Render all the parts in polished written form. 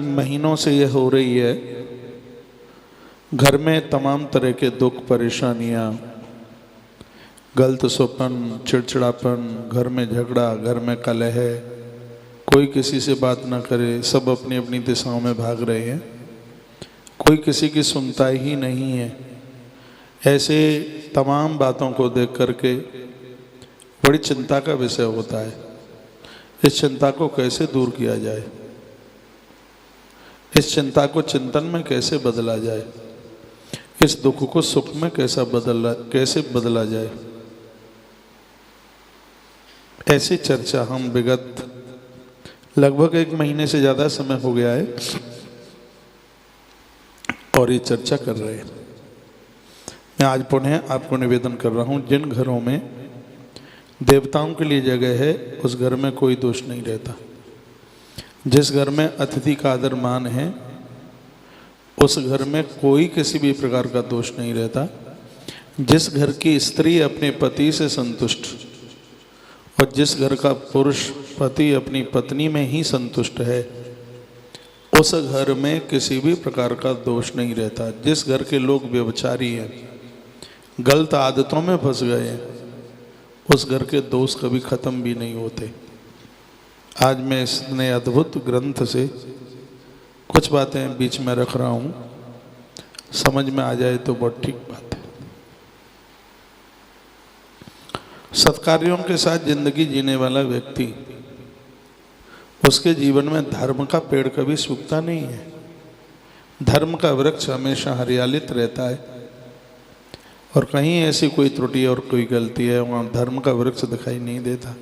महीनों से ये हो रही है। घर में तमाम तरह के दुख परेशानियाँ, गलत स्वप्न, चिड़चिड़ापन, घर में झगड़ा, घर में कलह है, कोई किसी से बात ना करे, सब अपनी अपनी दिशाओं में भाग रहे हैं, कोई किसी की सुनता ही नहीं है। ऐसे तमाम बातों को देख करके बड़ी चिंता का विषय होता है। इस चिंता को कैसे दूर किया जाए, इस चिंता को चिंतन में कैसे बदला जाए, इस दुख को सुख में कैसे बदला जाए, ऐसी चर्चा हम विगत लगभग 1 महीने से ज़्यादा समय हो गया है और ये चर्चा कर रहे हैं। मैं आज पुनः आपको निवेदन कर रहा हूँ, जिन घरों में देवताओं के लिए जगह है उस घर में कोई दोष नहीं रहता। जिस घर में अतिथि का आदर मान है उस घर में कोई किसी भी प्रकार का दोष नहीं रहता। जिस घर की स्त्री अपने पति से संतुष्ट और जिस घर का पुरुष पति अपनी पत्नी में ही संतुष्ट है उस घर में किसी भी प्रकार का दोष नहीं रहता। जिस घर के लोग व्यभिचारी हैं, गलत आदतों में फंस गए हैं, उस घर के दोष कभी खत्म भी नहीं होते। आज मैं इस नए अद्भुत ग्रंथ से कुछ बातें बीच में रख रहा हूँ, समझ में आ जाए तो बहुत ठीक बात है। सत्कार्यों के साथ जिंदगी जीने वाला व्यक्ति, उसके जीवन में धर्म का पेड़ कभी सूखता नहीं है। धर्म का वृक्ष हमेशा हरियालित रहता है और कहीं ऐसी कोई त्रुटि और कोई गलती है वहाँ धर्म का वृक्ष दिखाई नहीं देता।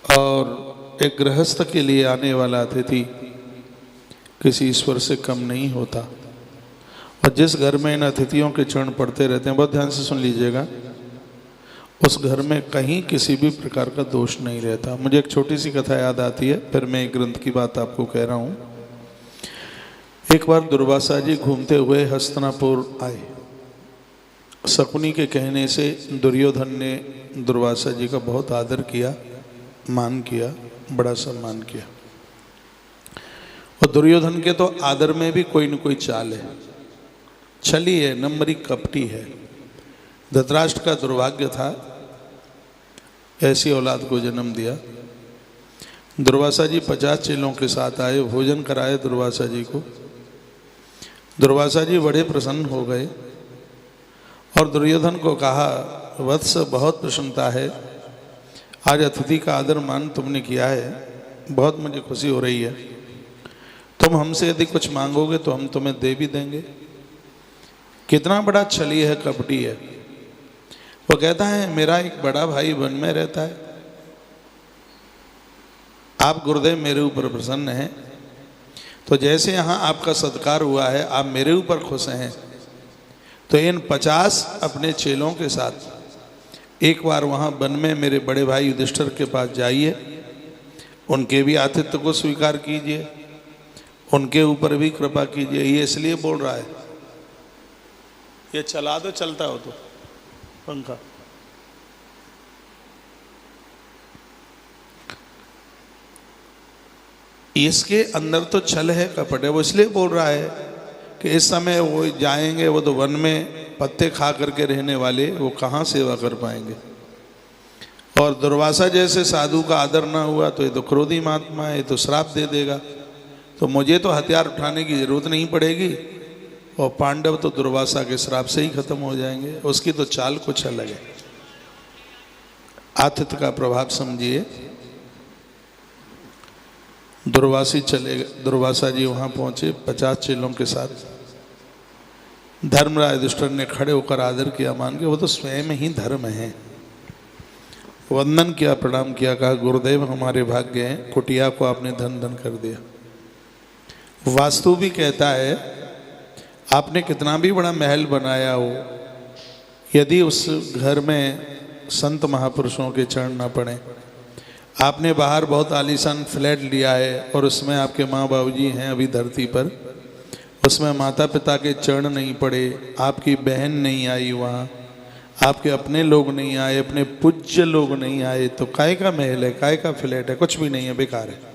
और एक गृहस्थ के लिए आने वाला अतिथि किसी ईश्वर से कम नहीं होता। और जिस घर में इन अतिथियों के चरण पड़ते रहते हैं, बहुत ध्यान से सुन लीजिएगा, उस घर में कहीं किसी भी प्रकार का दोष नहीं रहता। मुझे एक छोटी सी कथा याद आती है, फिर मैं एक ग्रंथ की बात आपको कह रहा हूँ। एक बार दुर्वासा जी घूमते हुए हस्तिनापुर आए। शकुनी के कहने से दुर्योधन ने दुर्वासा जी का बहुत आदर किया, मान किया, बड़ा सम्मान किया। और दुर्योधन के तो आदर में भी कोई न कोई चाल है, छली है, नंबरी कपटी है। धृतराष्ट्र का दुर्भाग्य था, ऐसी औलाद को जन्म दिया। दुर्वासा जी 50 चेलों के साथ आए, भोजन कराए दुर्वासा जी को। दुर्वासा जी बड़े प्रसन्न हो गए और दुर्योधन को कहा, वत्स बहुत प्रसन्नता है, आज अतिथि का आदर मान तुमने किया है, बहुत मुझे खुशी हो रही है। तुम हमसे यदि कुछ मांगोगे तो हम तुम्हें दे भी देंगे। कितना बड़ा छली है, कपटी है। वो कहता है, मेरा एक बड़ा भाई वन में रहता है, आप गुरुदेव मेरे ऊपर प्रसन्न हैं, तो जैसे यहाँ आपका सत्कार हुआ है, आप मेरे ऊपर खुश हैं, तो इन 50 अपने चेलों के साथ एक बार वहाँ वन में मेरे बड़े भाई युधिष्ठिर के पास जाइए, उनके भी आतिथ्य को स्वीकार कीजिए, उनके ऊपर भी कृपा कीजिए। ये इसलिए बोल रहा है, ये चला दो, चलता हो तो पंखा। इसके अंदर तो छल है, कपट है। वो इसलिए बोल रहा है कि इस समय वो जाएंगे, वो तो वन में पत्ते खा करके रहने वाले, वो कहाँ सेवा कर पाएंगे। और दुर्वासा जैसे साधु का आदर ना हुआ तो ये तो क्रोधी महात्मा है, ये तो श्राप दे देगा, तो मुझे तो हथियार उठाने की जरूरत नहीं पड़ेगी और पांडव तो दुर्वासा के श्राप से ही खत्म हो जाएंगे। उसकी तो चाल कुछ अलग है। आतिथ्य का प्रभाव समझिए। दुर्वासा जी वहाँ पहुँचे 50 चेलों के साथ। धर्मराज युधिष्ठिर ने खड़े होकर आदर किया, मान के, वो तो स्वयं ही धर्म है। वंदन किया, प्रणाम किया, कहा, गुरुदेव हमारे भाग्य हैं, कुटिया को आपने धन धन कर दिया। वास्तु भी कहता है, आपने कितना भी बड़ा महल बनाया हो, यदि उस घर में संत महापुरुषों के चरण ना पड़े, आपने बाहर बहुत आलीशान फ्लैट लिया है और उसमें आपके माँ बाबूजी हैं अभी धरती पर, उसमें माता पिता के चरण नहीं पड़े, आपकी बहन नहीं आई वहाँ, आपके अपने लोग नहीं आए, अपने पूज्य लोग नहीं आए, तो काय का महल है, काय का फ्लैट है, कुछ भी नहीं है, बेकार है।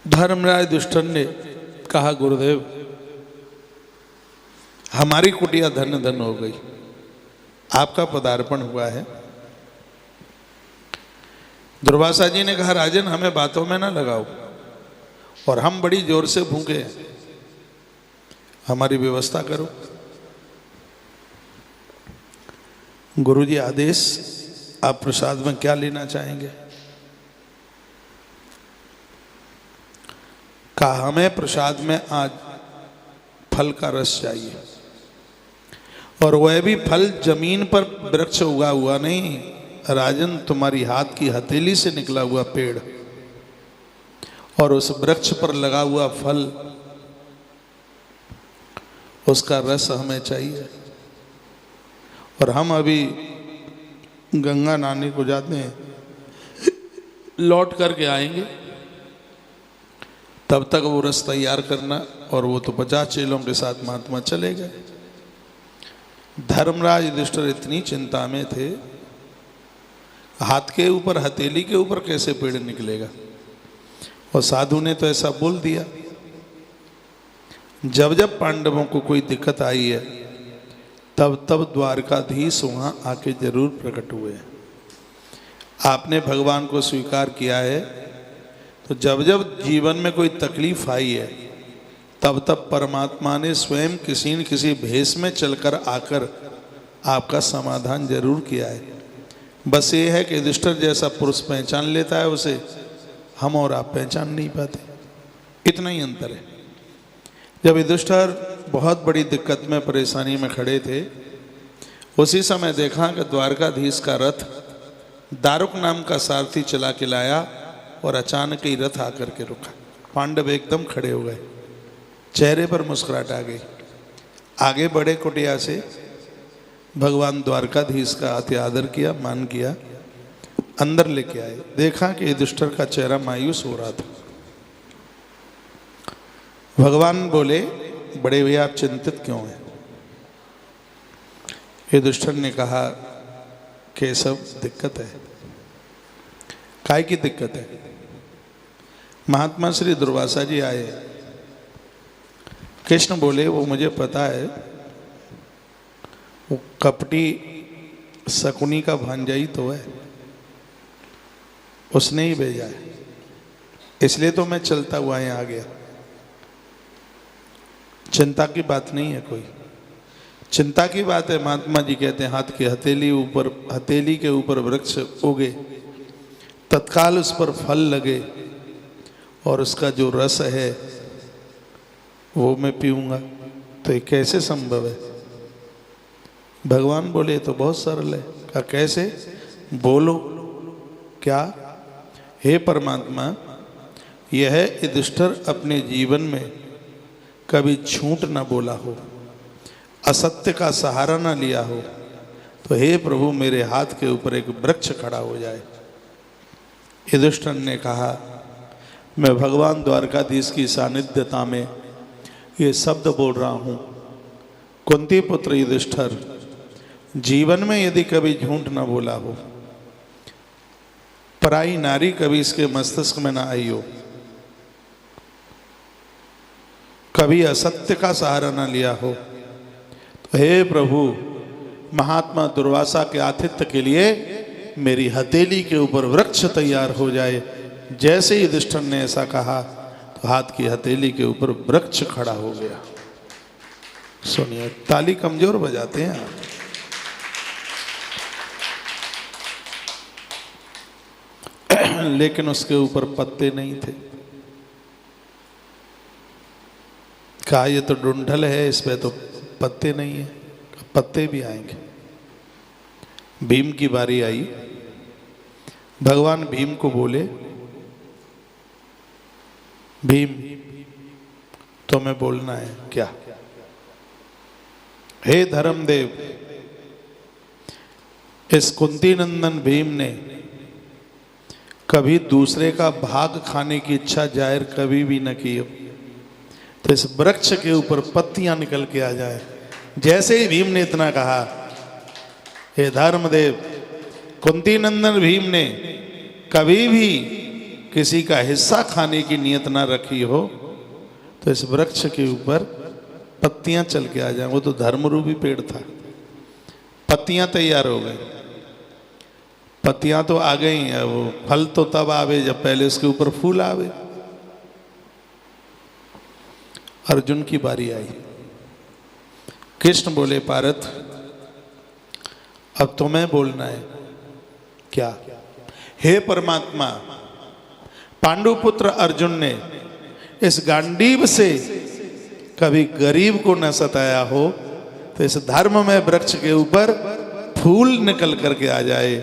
धर्मराज युधिष्ठिर ने कहा, गुरुदेव हमारी कुटिया धन धन हो गई, आपका पदार्पण हुआ है। दुर्वासा जी ने कहा, राजन हमें बातों में ना लगाओ, और हम बड़ी जोर से भूखे हैं, हमारी व्यवस्था करो। गुरुजी आदेश, आप प्रसाद में क्या लेना चाहेंगे? कहा, हमें प्रसाद में आज फल का रस चाहिए, और वह भी फल जमीन पर वृक्ष उगा हुआ नहीं, राजन तुम्हारी हाथ की हथेली से निकला हुआ पेड़ और उस वृक्ष पर लगा हुआ फल, उसका रस हमें चाहिए। और हम अभी गंगा नहाने को जाते हैं, लौट करके आएंगे, तब तक वो रस तैयार करना। और वो तो 50 चेलों के साथ महात्मा चले गए। धर्मराज युधिष्ठिर इतनी चिंता में थे, हाथ के ऊपर हथेली के ऊपर कैसे पेड़ निकलेगा, और साधु ने तो ऐसा बोल दिया। जब जब पांडवों को कोई दिक्कत आई है, तब तब द्वारकाधीश वहां आके जरूर प्रकट हुए हैं। आपने भगवान को स्वीकार किया है, तो जब जब जीवन में कोई तकलीफ आई है, तब तब परमात्मा ने स्वयं किसी न किसी भेष में चलकर आकर आपका समाधान जरूर किया है। बस ये है कि युधिष्ठिर जैसा पुरुष पहचान लेता है उसे, हम और आप पहचान नहीं पाते, इतना ही अंतर है। जब युधिष्ठिर बहुत बड़ी दिक्कत में, परेशानी में खड़े थे, उसी समय देखा कि द्वारकाधीश का रथ दारुक नाम का सारथी चला के लाया, और अचानक ही रथ आकर के रुका। पांडव एकदम खड़े हो गए, चेहरे पर मुस्कुराहट आ गई। आगे बढ़े कुटिया से, भगवान द्वारकाधीश का अति आदर किया, मान किया, अंदर लेके आए। देखा कि युधिष्ठिर का चेहरा मायूस हो रहा था। भगवान बोले, बड़े भैया आप चिंतित क्यों हैं? युधिष्ठिर ने कहा, केशव दिक्कत है। काय की दिक्कत है? महात्मा श्री दुर्वासा जी आए। कृष्ण बोले, वो मुझे पता है, वो कपटी शकुनी का भांजाई तो है, उसने ही भेजा है, इसलिए तो मैं चलता हुआ यहाँ आ गया। चिंता की बात नहीं है कोई, चिंता की बात है। महात्मा जी कहते हैं, हाथ की हथेली के ऊपर वृक्ष उगे, तत्काल उस पर फल लगे, और उसका जो रस है वो मैं पीऊंगा, तो ये कैसे संभव है? भगवान बोले, तो बहुत सरल है। कहा कैसे? बोलो क्या? हे परमात्मा, यह युधिष्ठिर अपने जीवन में कभी झूठ ना बोला हो, असत्य का सहारा ना लिया हो, तो हे प्रभु मेरे हाथ के ऊपर एक वृक्ष खड़ा हो जाए। युधिष्ठिर ने कहा, मैं भगवान द्वारकाधीश की सानिध्यता में ये शब्द बोल रहा हूँ, कुंती पुत्र युधिष्ठिर, जीवन में यदि कभी झूठ ना बोला हो, पराई नारी कभी इसके मस्तिष्क में ना आई हो, कभी असत्य का सहारा ना लिया हो, तो हे प्रभु महात्मा दुर्वासा के आतिथ्य के लिए मेरी हथेली के ऊपर वृक्ष तैयार हो जाए। जैसे ही युधिष्ठिर ने ऐसा कहा, तो हाथ की हथेली के ऊपर वृक्ष खड़ा हो गया। सुनिए, ताली कमजोर बजाते हैं आप। लेकिन उसके ऊपर पत्ते नहीं थे। कहा ये तो डुंढल है, इस पे तो पत्ते नहीं है। पत्ते भी आएंगे। भीम की बारी आई। भगवान भीम को बोले, भीम तुम्हें बोलना है क्या? हे धर्मदेव, इस कुंती नंदन भीम ने कभी दूसरे का भाग खाने की इच्छा जाहिर कभी भी न की, तो इस वृक्ष के ऊपर पत्तियां निकल के आ जाए। जैसे ही भीम ने इतना कहा, हे धर्मदेव, कुंती नंदन भीम ने कभी भी किसी का हिस्सा खाने की नियत ना रखी हो तो इस वृक्ष के ऊपर पत्तियां चल के आ जाए। वो तो धर्मरूपी पेड़ था, पत्तियां तैयार हो गई, पत्तियां तो आ गई हैं, वो फल तो तब आवे जब पहले उसके ऊपर फूल आवे। अर्जुन की बारी आई। कृष्ण बोले पार्थ अब तुम्हें बोलना है। क्या? हे परमात्मा, पांडुपुत्र अर्जुन ने इस गांडीव से कभी गरीब को न सताया हो तो इस धर्म में वृक्ष के ऊपर फूल निकल करके आ जाए।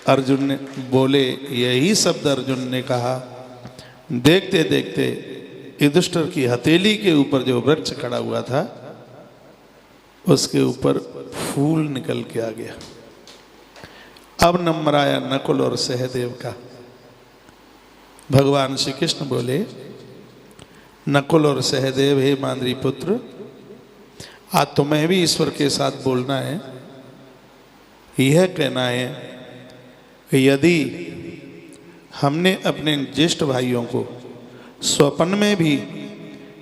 अर्जुन ने बोले, यही शब्द अर्जुन ने कहा। देखते देखते युधिष्ठिर की हथेली के ऊपर जो वृक्ष खड़ा हुआ था उसके ऊपर फूल निकल के आ गया। अब नंबर आया नकुल और सहदेव का। भगवान श्री कृष्ण बोले, नकुल और सहदेव, हे मांद्री पुत्र, आज तुम्हें भी ईश्वर के साथ बोलना है। यह कहना है कि यदि हमने अपने ज्येष्ठ भाइयों को स्वप्न में भी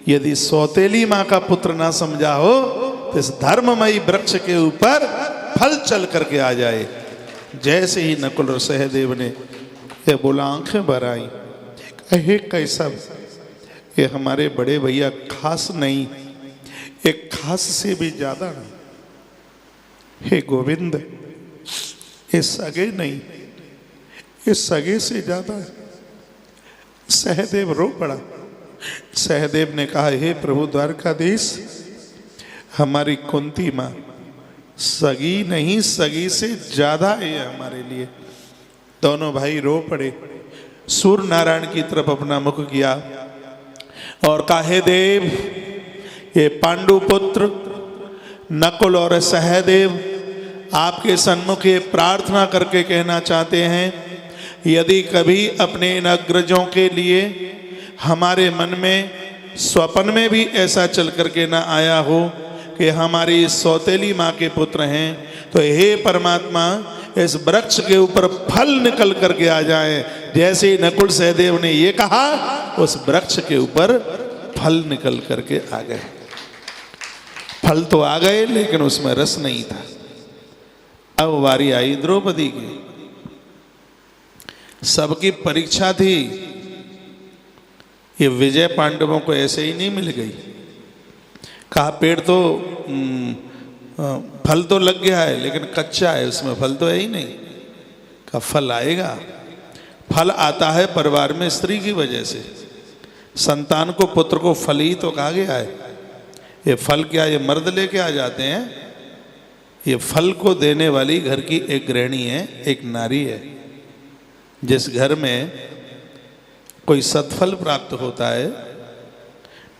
यदि सौतेली माँ का पुत्र ना समझा हो तो इस धर्ममयी वृक्ष के ऊपर फल चल करके आ जाए। जैसे ही नकुल और सहदेव ने ये बोला, आंखें भर आई। कहे कैसा? ये हमारे बड़े भैया खास नहीं, एक खास से भी ज्यादा नहीं। हे गोविंद, ये सगे नहीं, ये सगे से ज्यादा है। सहदेव रो पड़ा। सहदेव ने कहा, हे प्रभु द्वारकाधीश, हमारी कुंती माँ सगी नहीं, सगी से ज्यादा है हमारे लिए। दोनों भाई रो पड़े। सूर्य नारायण की तरफ अपना मुख किया और कहा, हे देव, ये पांडुपुत्र नकुल और सहदेव आपके सन्मुख ये प्रार्थना करके कहना चाहते हैं, यदि कभी अपने इन अग्रजों के लिए हमारे मन में स्वप्न में भी ऐसा चल करके ना आया हो कि हमारी सौतेली माँ के पुत्र हैं, तो हे परमात्मा, इस वृक्ष के ऊपर फल निकल करके आ जाए। जैसे ही नकुल सहदेव ने ये कहा, उस वृक्ष के ऊपर फल निकल करके आ गए। फल तो आ गए लेकिन उसमें रस नहीं था। अब वारी आई द्रौपदी की। सबकी परीक्षा थी, ये विजय पांडवों को ऐसे ही नहीं मिल गई। कहा पेड़ तो फल तो लग गया है लेकिन कच्चा है, उसमें फल तो है ही नहीं। कहा फल आएगा। फल आता है परिवार में स्त्री की वजह से। संतान को, पुत्र को फल ही तो कहा गया है। ये फल क्या ये मर्द लेके आ जाते हैं? ये फल को देने वाली घर की एक गृहिणी है, एक नारी है। जिस घर में कोई सत्फल प्राप्त होता है,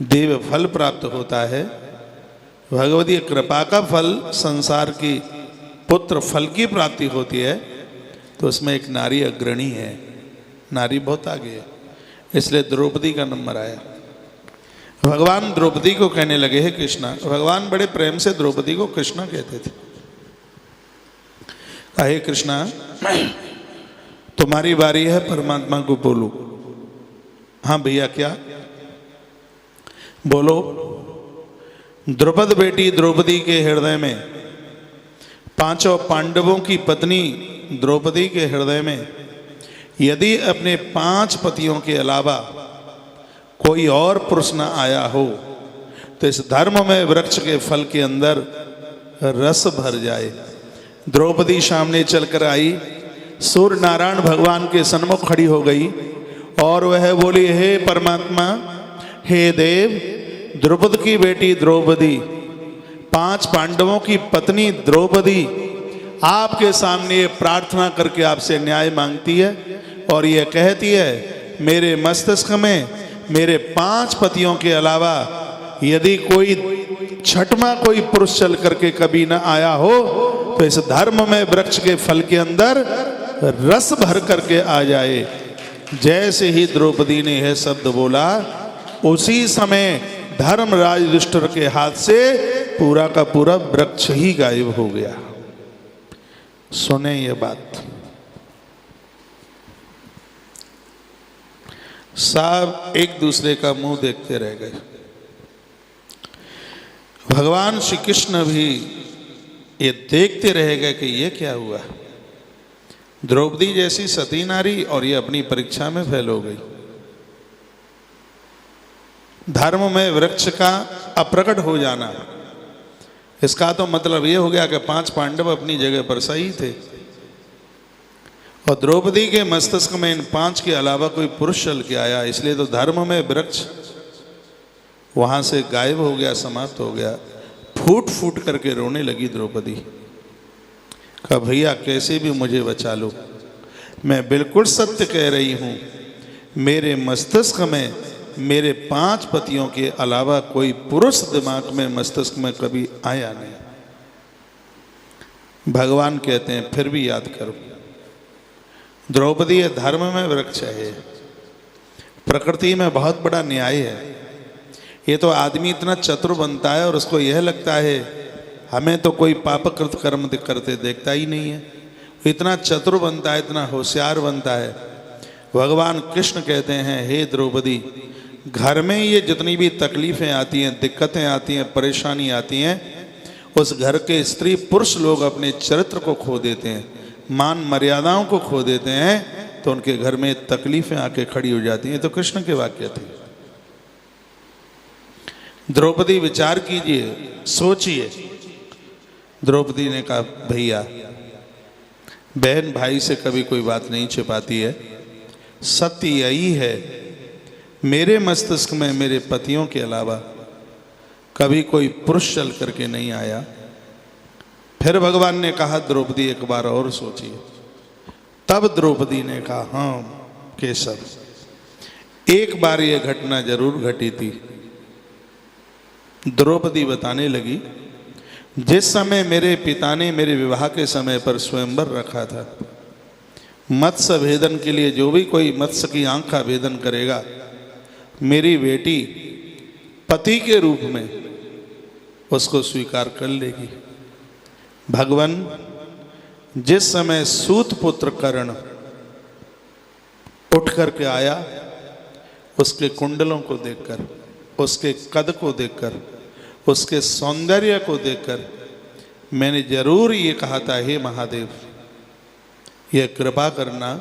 देव फल प्राप्त होता है, भगवती कृपा का फल, संसार की पुत्र फल की प्राप्ति होती है, तो उसमें एक नारी अग्रणी है। नारी बहुत आगे है, इसलिए द्रौपदी का नंबर आया। भगवान द्रौपदी को कहने लगे, हे कृष्णा। भगवान बड़े प्रेम से द्रौपदी को कृष्णा कहते थे। हे कृष्णा, तुम्हारी बारी है, परमात्मा को बोलो। हाँ भैया, क्या? बोलो। द्रुपद बेटी द्रौपदी के हृदय में, पांचों पांडवों की पत्नी द्रौपदी के हृदय में यदि अपने 5 पतियों के अलावा कोई और पुरुष न आया हो तो इस धर्म में वृक्ष के फल के अंदर रस भर जाए। द्रौपदी सामने चलकर आई, सूर्य नारायण भगवान के सन्मुख खड़ी हो गई और वह बोली, हे परमात्मा, हे देव, द्रुपद की बेटी द्रौपदी, 5 पांडवों की पत्नी द्रौपदी आपके सामने प्रार्थना करके आपसे न्याय मांगती है और यह कहती है, मेरे मस्तिष्क में मेरे 5 पतियों के अलावा यदि कोई छठवां कोई पुरुष चल करके कभी न आया हो तो इस धर्म में वृक्ष के फल के अंदर रस भर करके आ जाए। जैसे ही द्रौपदी ने यह शब्द बोला, उसी समय धर्मराज युधिष्ठिर के हाथ से पूरा का पूरा वृक्ष ही गायब हो गया। सुने ये बात। सब एक दूसरे का मुंह देखते रह गए। भगवान श्री कृष्ण भी ये देखते रह गए कि ये क्या हुआ। द्रौपदी जैसी सती नारी और ये अपनी परीक्षा में फेल हो गई। धर्म में वृक्ष का अप्रकट हो जाना, इसका तो मतलब ये हो गया कि 5 पांडव अपनी जगह पर सही थे और द्रौपदी के मस्तिष्क में इन 5 के अलावा कोई पुरुष चल के आया, इसलिए तो धर्म में वृक्ष वहां से गायब हो गया, समाप्त हो गया। फूट फूट करके रोने लगी द्रौपदी। कहा भैया कैसे भी मुझे बचा लो, मैं बिल्कुल सत्य कह रही हूं, मेरे मस्तिष्क में मेरे 5 पतियों के अलावा कोई पुरुष दिमाग में मस्तिष्क में कभी आया नहीं। भगवान कहते हैं फिर भी याद करो, द्रौपदी धर्म में वृक्ष है, प्रकृति में बहुत बड़ा न्याय है। ये तो आदमी इतना चतुर बनता है और उसको यह लगता है हमें तो कोई पापकृत कर्म करते देखता ही नहीं है, इतना चतुर बनता है, इतना होशियार बनता है। भगवान कृष्ण कहते हैं हे द्रौपदी, घर में ये जितनी भी तकलीफें आती हैं, दिक्कतें आती हैं, परेशानी आती हैं, उस घर के स्त्री पुरुष लोग अपने चरित्र को खो देते हैं, मान मर्यादाओं को खो देते हैं, तो उनके घर में तकलीफें आके खड़ी हो जाती हैं। तो कृष्ण के वाक्य थे। द्रौपदी विचार कीजिए, सोचिए। द्रौपदी ने कहा भैया, बहन भाई से कभी कोई बात नहीं छिपाती है, सत्य यही है, मेरे मस्तिष्क में मेरे पतियों के अलावा कभी कोई पुरुष चल करके नहीं आया। फिर भगवान ने कहा द्रौपदी एक बार और सोचिए। तब द्रौपदी ने कहा हाँ केशव, एक बार यह घटना जरूर घटी थी। द्रौपदी बताने लगी, जिस समय मेरे पिता ने मेरे विवाह के समय पर स्वयंवर रखा था, मत्स्य भेदन के लिए जो भी कोई मत्स्य की आंख का भेदन करेगा, मेरी बेटी पति के रूप में उसको स्वीकार कर लेगी। भगवान जिस समय सूत पुत्र कर्ण उठ करके आया, उसके कुंडलों को देखकर, उसके कद को देखकर, उसके सौंदर्य को देखकर मैंने जरूर ये कहा था, हे महादेव यह कृपा करना,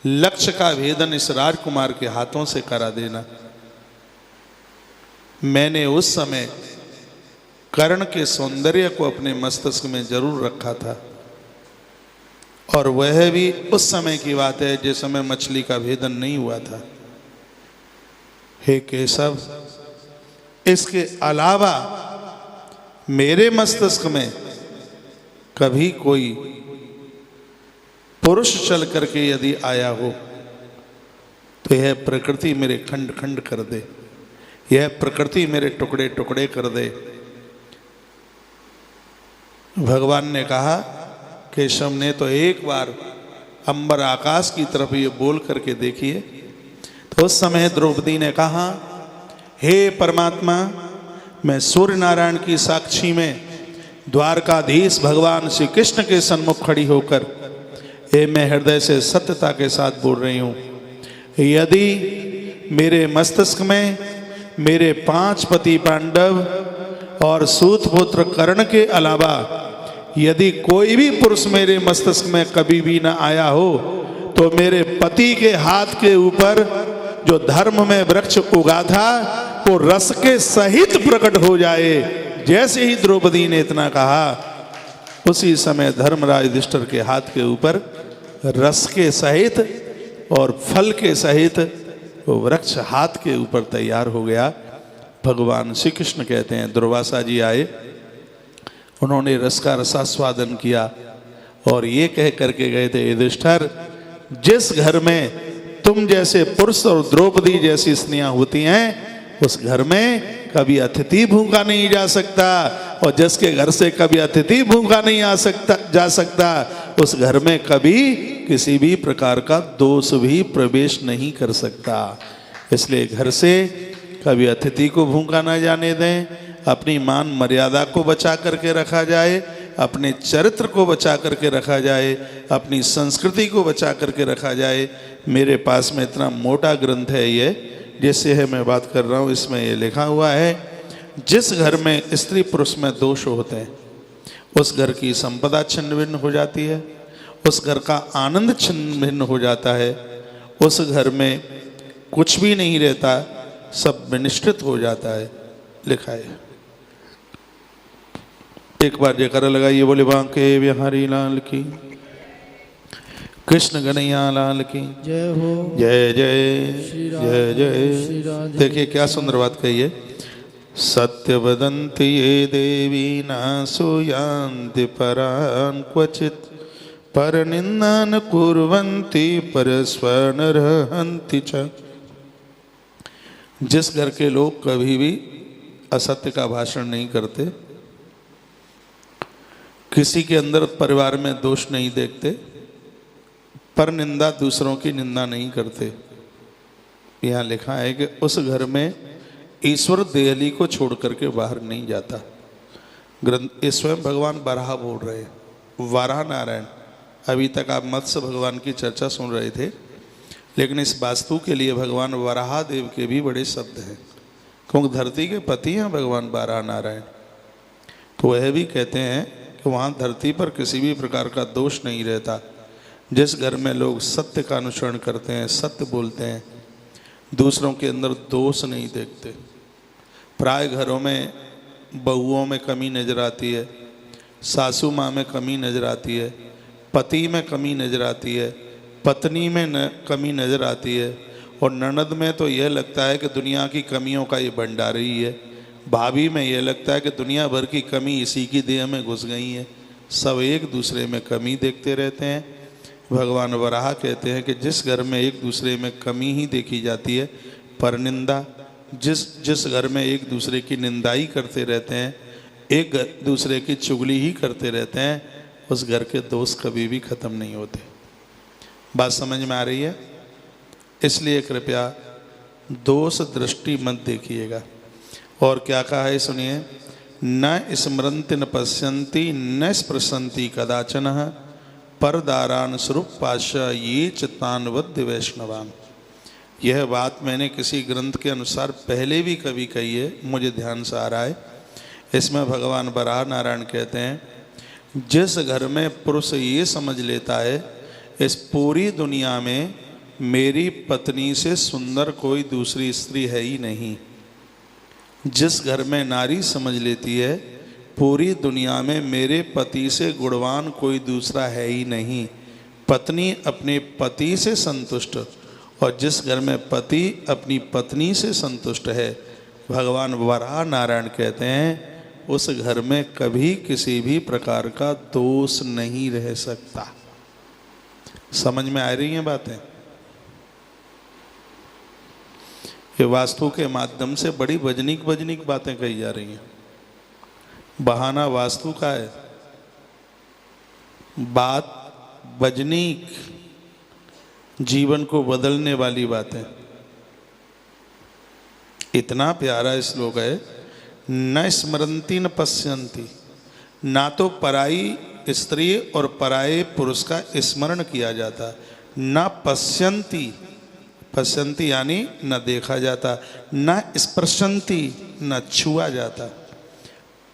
लक्ष्य का भेदन इस राजकुमार के हाथों से करा देना। मैंने उस समय कर्ण के सौंदर्य को अपने मस्तिष्क में जरूर रखा था, और वह भी उस समय की बात है जिस समय मछली का भेदन नहीं हुआ था। हे केशव, इसके अलावा मेरे मस्तिष्क में कभी कोई पुरुष चल करके यदि आया हो तो यह प्रकृति मेरे खंड खंड कर दे, यह प्रकृति मेरे टुकड़े टुकड़े कर दे। भगवान ने कहा, केशव ने तो एक बार अंबर आकाश की तरफ ये बोल करके देखिए। तो उस समय द्रौपदी ने कहा, हे परमात्मा, मैं सूर्य नारायण की साक्षी में द्वारकाधीश भगवान श्री कृष्ण के सन्मुख खड़ी होकर ये मैं हृदय से सत्यता के साथ बोल रही हूँ, यदि मेरे मस्तिष्क में मेरे 5 पति पांडव और सूत पुत्र कर्ण के अलावा यदि कोई भी पुरुष मेरे मस्तिष्क में कभी भी ना आया हो, तो मेरे पति के हाथ के ऊपर जो धर्म में वृक्ष उगा था वो रस के सहित प्रकट हो जाए। जैसे ही द्रौपदी ने इतना कहा, उसी समय धर्मराज युधिष्ठिर के हाथ के ऊपर रस के सहित और फल के सहित वो वृक्ष हाथ के ऊपर तैयार हो गया। भगवान श्री कृष्ण कहते हैं, दुर्वासा जी आए, उन्होंने रस का रसास्वादन किया और ये कह करके गए थे, युधिष्ठिर, जिस घर में तुम जैसे पुरुष और द्रौपदी जैसी स्त्रियां होती हैं, उस घर में कभी अतिथि भूखा नहीं जा सकता, और जिसके घर से कभी अतिथि भूखा नहीं जा सकता, उस घर में कभी किसी भी प्रकार का दोष भी प्रवेश नहीं कर सकता। इसलिए घर से कभी अतिथि को भूखा ना जाने दें, अपनी मान मर्यादा को बचा करके रखा जाए, अपने चरित्र को बचा करके रखा जाए, अपनी संस्कृति को बचा करके रखा जाए। मेरे पास में इतना मोटा ग्रंथ है ये, जिससे है मैं बात कर रहा हूँ, इसमें ये लिखा हुआ है, जिस घर में स्त्री पुरुष में दोष होते हैं उस घर की संपदा छिन्न भिन्न हो जाती है, उस घर का आनंद छिन्न भिन्न हो जाता है, उस घर में कुछ भी नहीं रहता, सब विनिष्ठित हो जाता है, लिखा है। एक बार जयकारा लगाइए, बोले बांके बिहारी लाल की, कृष्ण कन्हैया लाल की जय हो। जय जय जय जय। देखिए क्या सुंदर बात कही है, सत्य वदन्ति ये देवी न सूयांति परान् क्वचित् परनिन्दा न कुर्वन्ति परस्वनर्हन्ति च। जिस घर के लोग कभी भी असत्य का भाषण नहीं करते, किसी के अंदर परिवार में दोष नहीं देखते, पर निंदा दूसरों की निंदा नहीं करते, यहाँ लिखा है कि उस घर में ईश्वर देहली को छोड़ करके बाहर नहीं जाता। ग्रंथ ये स्वयं भगवान वराह बोल रहे हैं, वराह नारायण। अभी तक आप मत्स्य भगवान की चर्चा सुन रहे थे, लेकिन इस वास्तु के लिए भगवान वराह देव के भी बड़े शब्द हैं, क्योंकि धरती के पति हैं भगवान वराह नारायण। तो वह भी कहते हैं कि वहाँ धरती पर किसी भी प्रकार का दोष नहीं रहता। जिस घर में लोग सत्य का अनुसरण करते हैं, सत्य बोलते हैं, दूसरों के अंदर दोष नहीं देखते। प्राय घरों में बहुओं में कमी नज़र आती है, सासू माँ में कमी नज़र आती है, पति में कमी नज़र आती है, पत्नी में कमी नज़र आती है, और ननद में तो यह लगता है कि दुनिया की कमियों का ये भंडार ही है। भाभी में यह लगता है कि दुनिया भर की कमी इसी की देह में घुस गई है। सब एक दूसरे में कमी देखते रहते हैं। भगवान वराह कहते हैं कि जिस घर में एक दूसरे में कमी ही देखी जाती है, परनिंदा, जिस घर में एक दूसरे की निंदाई करते रहते हैं, एक दूसरे की चुगली ही करते रहते हैं, उस घर के दोष कभी भी खत्म नहीं होते। बात समझ में आ रही है? इसलिए कृपया दोष दृष्टि मत देखिएगा। और क्या कहा है सुनिए, न स्मरन्ति न पश्यन्ति न स्पृशन्ति कदाचन परदारान स्वरूप पाशा ये चित्तानवद्य वैष्णवान। यह बात मैंने किसी ग्रंथ के अनुसार पहले भी कभी कही है, मुझे ध्यान से आ रहा है। इसमें भगवान वराह नारायण कहते हैं, जिस घर में पुरुष ये समझ लेता है इस पूरी दुनिया में मेरी पत्नी से सुंदर कोई दूसरी स्त्री है ही नहीं, जिस घर में नारी समझ लेती है पूरी दुनिया में मेरे पति से गुणवान कोई दूसरा है ही नहीं, पत्नी अपने पति से संतुष्ट, और जिस घर में पति अपनी पत्नी से संतुष्ट है, भगवान वराह नारायण कहते हैं उस घर में कभी किसी भी प्रकार का दोष नहीं रह सकता। समझ में आ रही हैं बातें? ये वास्तु के माध्यम से बड़ी वजनिक बातें कही जा रही हैं। बहाना वास्तु का है, बात वजनिक, जीवन को बदलने वाली बातें। इतना प्यारा श्लोक है, न स्मरन्ति न पश्यन्ति, ना तो पराई स्त्री और पराये पुरुष का स्मरण किया जाता, न पश्यन्ति, पश्यन्ति यानी न देखा जाता, न स्पर्शन्ति न छुआ जाता,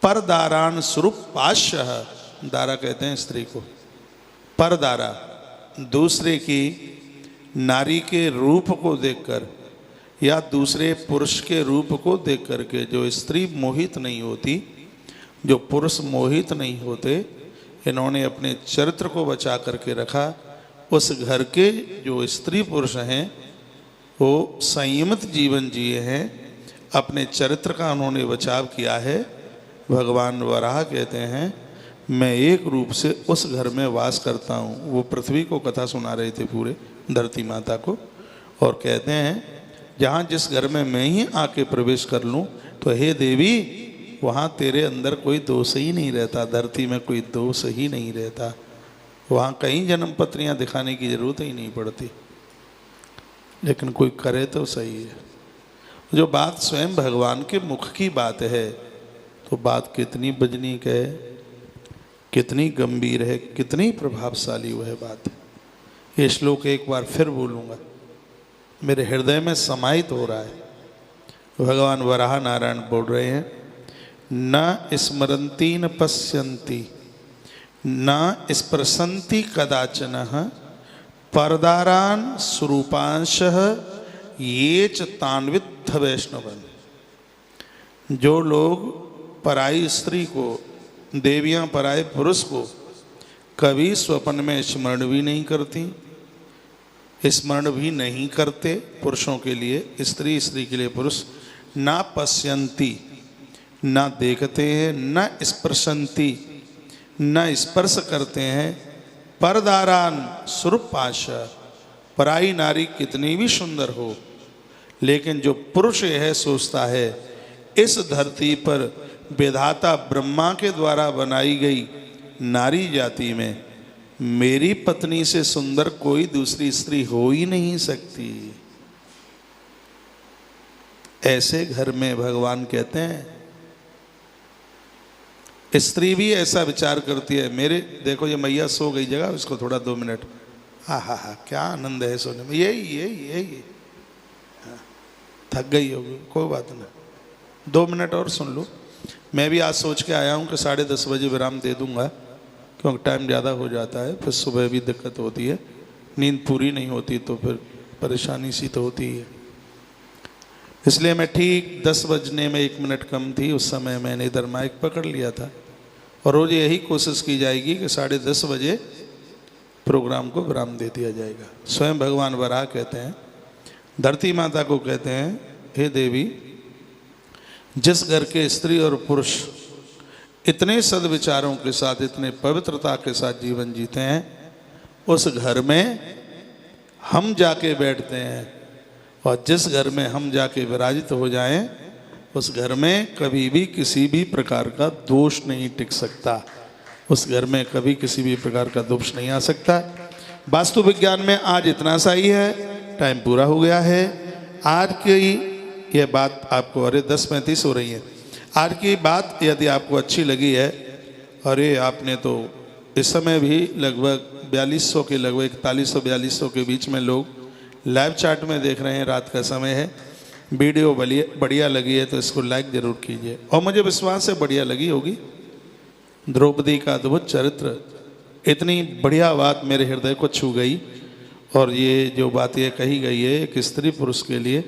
परदारान स्वरूप पाश्य, दारा कहते हैं स्त्री को, परदारा दूसरे की नारी के रूप को देखकर या दूसरे पुरुष के रूप को देख करके जो स्त्री मोहित नहीं होती, जो पुरुष मोहित नहीं होते, इन्होंने अपने चरित्र को बचा करके रखा। उस घर के जो स्त्री पुरुष हैं वो संयमित जीवन जिए हैं, अपने चरित्र का उन्होंने बचाव किया है। भगवान वराह कहते हैं मैं एक रूप से उस घर में वास करता हूँ। वो पृथ्वी को कथा सुना रहे थे, पूरे धरती माता को, और कहते हैं जहाँ जिस घर में मैं ही आके प्रवेश कर लूँ तो हे देवी वहाँ तेरे अंदर कोई दोष ही नहीं रहता, धरती में कोई दोष ही नहीं रहता, वहाँ कहीं जन्म पत्रियाँ दिखाने की जरूरत ही नहीं पड़ती, लेकिन कोई करे तो सही है। जो बात स्वयं भगवान के मुख की बात है तो बात कितनी वजनीक है, कितनी गंभीर है, कितनी प्रभावशाली वह बात है। ये श्लोक एक बार फिर बोलूँगा, मेरे हृदय में समाहित हो रहा है। भगवान वराह नारायण बोल रहे हैं, न स्मरन्ति न पश्यन्ति न स्पृशन्ति कदाचन परदारान स्वरूपांशः ये च तान्विद्ध वैष्णवन। जो लोग पराई स्त्री को, देवियां पराए पुरुष को कभी स्वप्न में स्मरण भी नहीं करती, स्मरण भी नहीं करते, पुरुषों के लिए स्त्री, स्त्री के लिए पुरुष, ना पश्यन्ति, ना देखते हैं, न स्पर्शन्ति, न स्पर्श करते हैं, परदारान स्वरूपाश, पराई नारी कितनी भी सुंदर हो, लेकिन जो पुरुष है सोचता है इस धरती पर विधाता ब्रह्मा के द्वारा बनाई गई नारी जाति में मेरी पत्नी से सुंदर कोई दूसरी स्त्री हो ही नहीं सकती। ऐसे घर में भगवान कहते हैं, स्त्री भी ऐसा विचार करती है, मेरे देखो ये मैया सो गई, जगह इसको थोड़ा 2 मिनट, हा हा हा क्या आनंद है सोने में, यही थक गई होगी, कोई बात नहीं, 2 मिनट और सुन लो। मैं भी आज सोच के आया हूँ कि 10:30 बजे विराम दे दूंगा, क्योंकि टाइम ज़्यादा हो जाता है, फिर सुबह भी दिक्कत होती है, नींद पूरी नहीं होती तो फिर परेशानी सी तो होती है। इसलिए मैं ठीक 10 बजने में 1 मिनट कम थी, उस समय मैंने इधर माइक पकड़ लिया था, और रोज़ यही कोशिश की जाएगी कि 10:30 बजे प्रोग्राम को विराम दे दिया जाएगा। स्वयं भगवान वराह कहते हैं, धरती माता को कहते हैं, हे देवी, जिस घर के स्त्री और पुरुष इतने सद्विचारों के साथ, इतने पवित्रता के साथ जीवन जीते हैं, उस घर में हम जाके बैठते हैं, और जिस घर में हम जाके विराजित हो जाएं, उस घर में कभी भी किसी भी प्रकार का दोष नहीं टिक सकता, उस घर में कभी किसी भी प्रकार का दोष नहीं आ सकता। वास्तु विज्ञान में आज इतना सा ही है, टाइम पूरा हो गया है। आज की यह बात आपको, अरे 10:35 हो रही है, आज की बात यदि आपको अच्छी लगी है, अरे आपने तो इस समय भी लगभग 4200 के, लगभग 4100-4200 के बीच में लोग लाइव चैट में देख रहे हैं, रात का समय है, वीडियो बढ़िया लगी है तो इसको लाइक जरूर कीजिए, और मुझे विश्वास है बढ़िया लगी होगी। द्रौपदी का अद्भुत चरित्र, इतनी बढ़िया बात मेरे हृदय को छू गई, और ये जो बात ये कही गई है एक स्त्री पुरुष के लिए,